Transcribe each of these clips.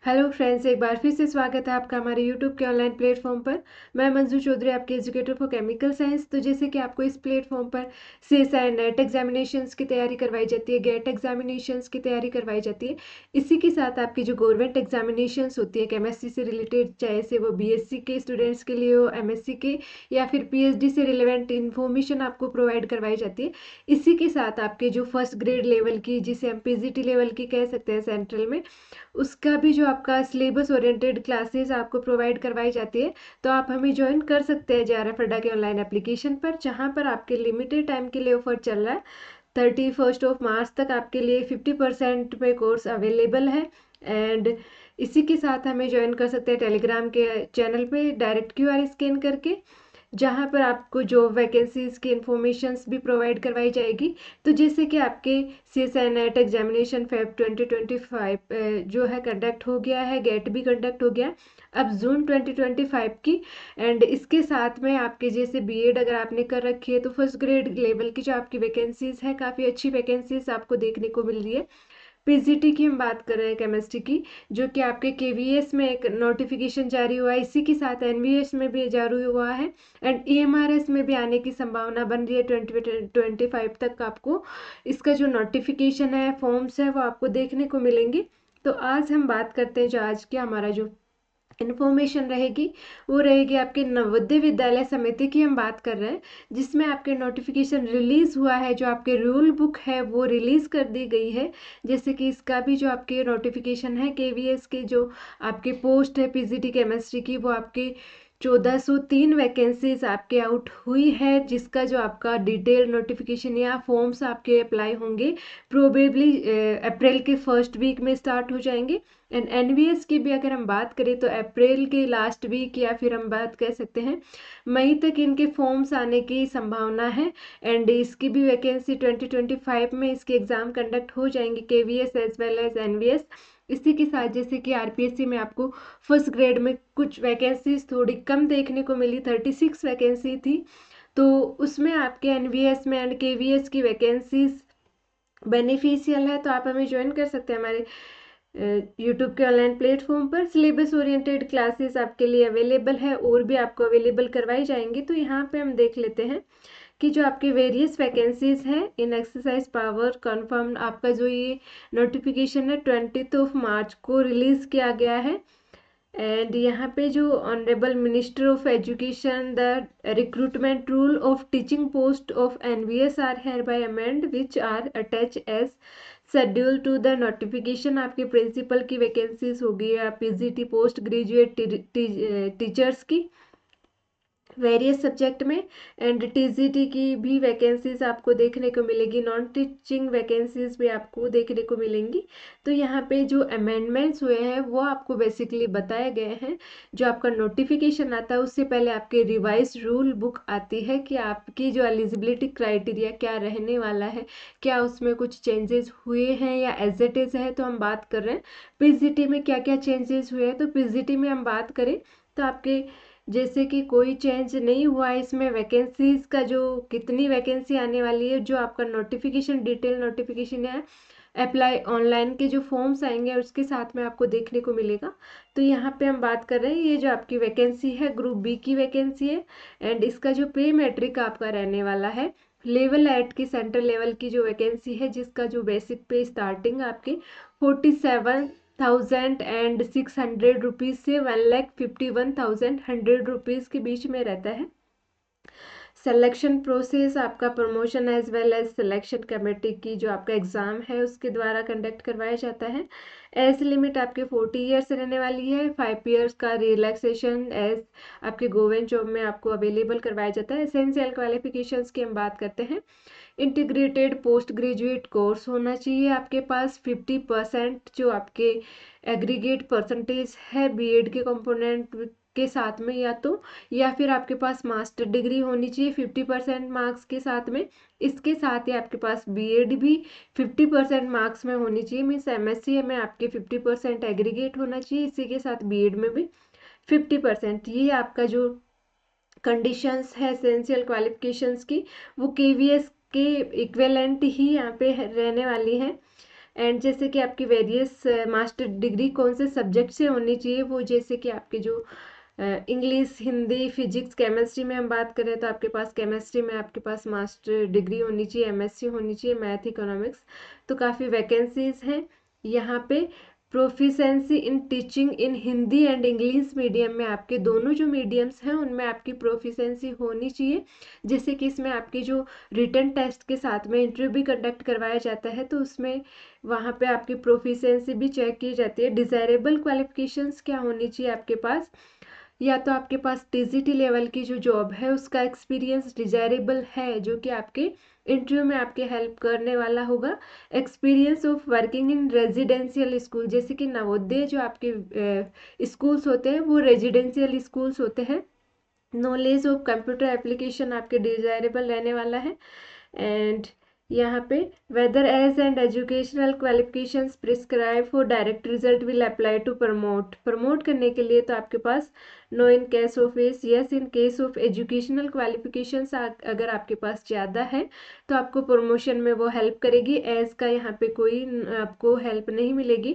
Hello friends, एक बार फिर से स्वागत है आपका हमारे यूट्यूब के ऑनलाइन प्लेटफॉर्म पर। मैं मंजू चौधरी, आपके एजुकेटर फॉर केमिकल साइंस। तो जैसे कि आपको इस प्लेटफॉर्म पर सीएसआई नेट एग्जामिनेशंस की तैयारी करवाई जाती है, गेट एग्जामिनेशंस की तैयारी करवाई जाती है। इसी के साथ आपकी जो गवर्नमेंट एग्जामिनेशंस होती है केमिस्ट्री से रिलेटेड, चाहे से वो बीएससी के स्टूडेंट्स के लिए हो, एमएससी के या फिर पीएचडी से रिलेवेंट इन्फॉर्मेशन आपको प्रोवाइड करवाई जाती है। इसी के साथ आपके जो फर्स्ट ग्रेड लेवल की, जिसे हम पीजीटी लेवल की कह सकते हैं सेंट्रल में, उसका भी जो आपका सिलेबस ओरिएंटेड क्लासेस आपको प्रोवाइड करवाई जाती है। तो आप हमें ज्वाइन कर सकते हैं जेआरएफ अड्डा के ऑनलाइन एप्लीकेशन पर, जहां पर आपके लिमिटेड टाइम के लिए ऑफर चल रहा है। 31 मार्च तक आपके लिए 50% में कोर्स अवेलेबल है। एंड इसी के साथ हमें ज्वाइन कर सकते हैं टेलीग्राम के चैनल पे डायरेक्ट क्यूआर स्कैन करके, जहाँ पर आपको जॉब वैकेंसीज की इंफॉर्मेशंस भी प्रोवाइड करवाई जाएगी। तो जैसे कि आपके सीएसआई नेट एग्जामिनेशन फेब 2025 जो है कंडक्ट हो गया है, गेट भी कंडक्ट हो गया अब जून 2025 की। एंड इसके साथ में आपके जैसे बीएड अगर आपने कर रखी है तो फर्स्ट ग्रेड लेवल की जो आपकी वैकेंसीज है, काफ़ी अच्छी वैकेंसीज आपको देखने को मिल रही है। पीजीटी की हम बात कर रहे हैं केमिस्ट्री की, जो कि आपके केवीएस में एक नोटिफिकेशन जारी हुआ है, इसी के साथ एनवीएस में भी जारी हुआ है। एंड ईएमआरएस में भी आने की संभावना बन रही है 2025 तक। आपको इसका जो नोटिफिकेशन है, फॉर्म्स है, वो आपको देखने को मिलेंगे। तो आज हम बात करते हैं, जो आज के हमारा जो इन्फॉर्मेशन रहेगी वो रहेगी आपके नवोदय विद्यालय समिति की हम बात कर रहे हैं, जिसमें आपके नोटिफिकेशन रिलीज हुआ है। जो आपके रूल बुक है वो रिलीज कर दी गई है। जैसे कि इसका भी जो आपके नोटिफिकेशन है, केवीएस के जो आपके पोस्ट है पीजीटी केमिस्ट्री की, वो आपके 1403 वैकेंसीज आपके आउट हुई है, जिसका जो आपका डिटेल नोटिफिकेशन या फॉर्म्स आपके अप्लाई होंगे प्रोबेबली अप्रैल के फर्स्ट वीक में स्टार्ट हो जाएंगे। एंड एनवीएस की भी अगर हम बात करें तो अप्रैल के लास्ट वीक या फिर हम बात कर सकते हैं मई तक इनके फॉर्म्स आने की संभावना है। एंड इसकी भी वैकेंसी 2025 में इसके एग्जाम कंडक्ट हो जाएंगे, KVS as well as NVS. इसी के साथ जैसे कि आरपीएससी में आपको फर्स्ट ग्रेड में कुछ वैकेंसीज थोड़ी कम देखने को मिली, 36 वैकेंसी थी। तो उसमें आपके एनवीएस में एंड केवीएस की वैकेंसीज बेनिफिशियल है। तो आप हमें ज्वाइन कर सकते हैं हमारे यूट्यूब के ऑनलाइन प्लेटफॉर्म पर। सिलेबस ओरिएंटेड क्लासेस आपके लिए अवेलेबल है और भी आपको अवेलेबल करवाई जाएंगी। तो यहाँ पे हम देख लेते हैं कि जो आपके वेरियस वैकेंसीज हैं इन एक्सरसाइज पावर कंफर्म, आपका जो ये नोटिफिकेशन है 20 मार्च को रिलीज किया गया है। एंड यहाँ पे जो honourable minister of education, the recruitment rule of teaching post of NVS are hereby amend which are attach as schedule to the notification. आपके प्रिंसिपल की वैकेंसीज होगी या पीजीटी पोस्ट ग्रेजुएट टीचर्स की various subject में। And TGT की भी vacancies आपको देखने को मिलेगी, नॉन टीचिंग वैकेंसीज भी आपको देखने को मिलेंगी। तो यहाँ पे जो अमेंडमेंट्स हुए हैं वो आपको बेसिकली बताए गए हैं। जो आपका नोटिफिकेशन आता है उससे पहले आपके रिवाइज रूल बुक आती है कि आपकी जो एलिजिबिलिटी क्राइटेरिया क्या रहने वाला है, क्या उसमें कुछ चेंजेस हुए हैं या एज इट इज है। तो हम बात कर रहे हैं पीजीटी में क्या क्या चेंजेस हुए हैं। तो पीजीटी में हम बात करें तो आपके जैसे कि कोई चेंज नहीं हुआ है इसमें। वैकेंसीज का जो कितनी वैकेंसी आने वाली है, जो आपका नोटिफिकेशन डिटेल नोटिफिकेशन है, अप्लाई ऑनलाइन के जो फॉर्म्स आएंगे उसके साथ में आपको देखने को मिलेगा। तो यहाँ पे हम बात कर रहे हैं, ये जो आपकी वैकेंसी है ग्रुप बी की वैकेंसी है। एंड इसका जो पे मैट्रिक आपका रहने वाला है लेवल 8 की सेंट्रल लेवल की जो वैकेंसी है, जिसका जो बेसिक पे स्टार्टिंग आपके 47,600 रुपीज़ से 1,51,100 के बीच में रहता है। सिलेक्शन प्रोसेस आपका promotion as well as selection committee की जो आपका एग्ज़ाम है उसके द्वारा कंडक्ट करवाया जाता है। एज लिमिट आपके 40 ईयर्स रहने वाली है। 5 ईयर्स का रिलैक्सेशन एज आपके गवर्नमेंट जॉब में आपको अवेलेबल करवाया जाता है। एसेंशियल क्वालिफिकेशंस की हम बात करते हैं, इंटीग्रेटेड पोस्ट ग्रेजुएट कोर्स होना चाहिए आपके पास। 50% जो आपके एग्रीगेट परसेंटेज है बीएड के कंपोनेंट के साथ में, या फिर आपके पास मास्टर डिग्री होनी चाहिए 50% मार्क्स के साथ में। इसके साथ ही आपके पास बीएड भी 50% मार्क्स में होनी चाहिए, मीन्स एमएससी में आपके 50% एग्रीगेट होना चाहिए, इसी के साथ बीएड में भी 50%। ये आपका जो कंडीशंस है एसेंशियल क्वालिफिकेशंस की, वो केवीएस के इक्विवेलेंट ही यहाँ पे रहने वाली हैं। एंड जैसे कि आपकी वेरियस मास्टर डिग्री कौन से सब्जेक्ट से होनी चाहिए, वो जैसे कि आपके जो इंग्लिश, हिंदी, फिजिक्स, केमिस्ट्री में हम बात करें तो आपके पास केमिस्ट्री में आपके पास मास्टर डिग्री होनी चाहिए, एमएससी होनी चाहिए, मैथ, इकोनॉमिक्स। तो काफ़ी वैकेंसीज हैं यहाँ पे। Proficiency in teaching in Hindi and English medium में, आपके दोनों जो मीडियम्स हैं उनमें आपकी प्रोफिशेंसी होनी चाहिए। जैसे कि इसमें आपकी जो रिटन टेस्ट के साथ में इंटरव्यू भी कंडक्ट करवाया जाता है, तो उसमें वहाँ पे आपकी प्रोफिशेंसी भी चेक की जाती है। डिज़ायरेबल क्वालिफिकेशंस क्या होनी चाहिए आपके पास, या तो आपके पास टीजीटी लेवल की जो जॉब है उसका एक्सपीरियंस डिजायरेबल है, जो कि आपके इंटरव्यू में आपके हेल्प करने वाला होगा। Experience of working in residential school, जैसे कि नवोदय जो आपके स्कूल्स होते हैं वो रेजिडेंशियल स्कूल्स होते हैं। नॉलेज ऑफ कंप्यूटर एप्लीकेशन आपके डिजायरेबल रहने वाला है। एंड यहाँ पे whether age and educational qualifications prescribe for direct result will apply to promote करने के लिए तो आपके पास no in case of S, yes in case of educational qualifications अगर आपके पास ज़्यादा है तो आपको प्रमोशन में वो हेल्प करेगी। एज का यहाँ पे कोई आपको हेल्प नहीं मिलेगी।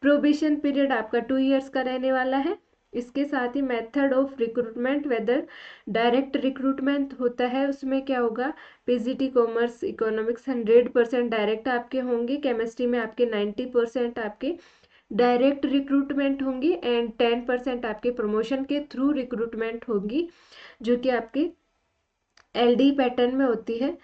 प्रोबेशन पीरियड आपका 2 ईयर्स का रहने वाला है। इसके साथ ही method of recruitment, whether direct recruitment होता है उसमें क्या होगा, पीजीटी कॉमर्स इकोनॉमिक्स 100% डायरेक्ट आपके होंगे, केमिस्ट्री में आपके 90% आपके डायरेक्ट रिक्रूटमेंट होंगी एंड 10% आपके प्रमोशन के थ्रू रिक्रूटमेंट होगी, जो कि आपके एलडी पैटर्न में होती है।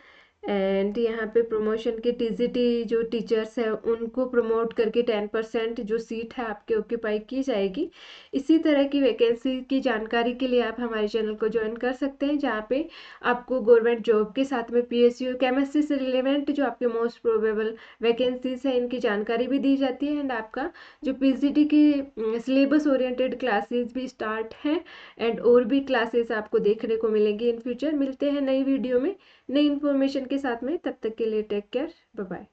एंड यहाँ पे प्रमोशन के टीजीटी जो टीचर्स हैं उनको प्रमोट करके 10% जो सीट है आपके ऑक्यूपाई की जाएगी। इसी तरह की वैकेंसी की जानकारी के लिए आप हमारे चैनल को ज्वाइन कर सकते हैं, जहाँ पे आपको गवर्नमेंट जॉब के साथ में पीएसयू केमिस्ट्री से रिलेवेंट जो आपके मोस्ट प्रोबेबल वैकेंसीज है इनकी जानकारी भी दी जाती है। एंड आपका जो पीजीटी की सिलेबस ओरिएंटेड क्लासेस भी स्टार्ट हैं एंड और भी क्लासेस आपको देखने को मिलेंगी इन फ्यूचर। मिलते हैं नई वीडियो में नई इन्फॉर्मेशन के साथ में, तब तक के लिए टेक केयर, बाय बाय।